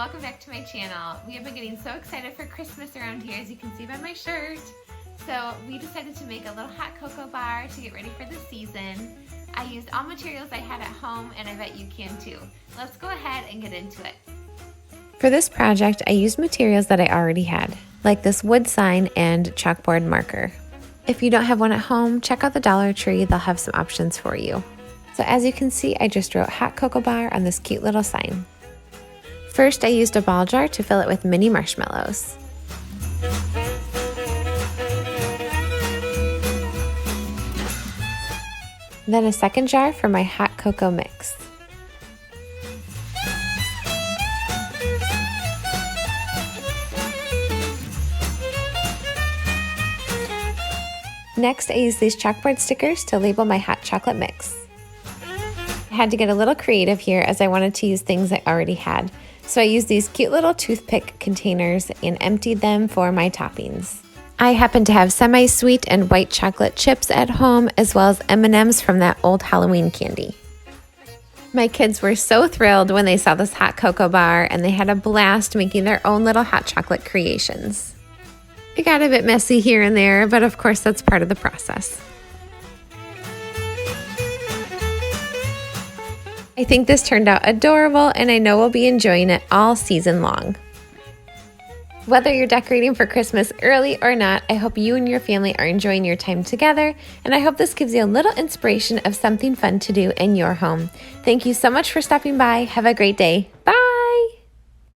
welcome back to my channel. We have been getting so excited for Christmas around here, as you can see by my shirt. So we decided to make a little hot cocoa bar to get ready for the season. I used all materials I had at home, and I bet you can too. Let's go ahead and get into it. For this project, I used materials that I already had, like this wood sign and chalkboard marker. If you don't have one at home, check out the Dollar Tree, they'll have some options for you. So as you can see, I just wrote hot cocoa bar on this cute little sign. First, I used a ball jar to fill it with mini marshmallows. Then a second jar for my hot cocoa mix. Next, I used these chalkboard stickers to label my hot chocolate mix. I had to get a little creative here as I wanted to use things I already had. So I used these cute little toothpick containers and emptied them for my toppings. I happen to have semi-sweet and white chocolate chips at home, as well as M&Ms from that old Halloween candy. My kids were so thrilled when they saw this hot cocoa bar, and they had a blast making their own little hot chocolate creations. It got a bit messy here and there, but of course that's part of the process. I think this turned out adorable, and I know we'll be enjoying it all season long. Whether you're decorating for Christmas early or not, I hope you and your family are enjoying your time together, and I hope this gives you a little inspiration of something fun to do in your home. Thank you so much for stopping by. Have a great day. Bye!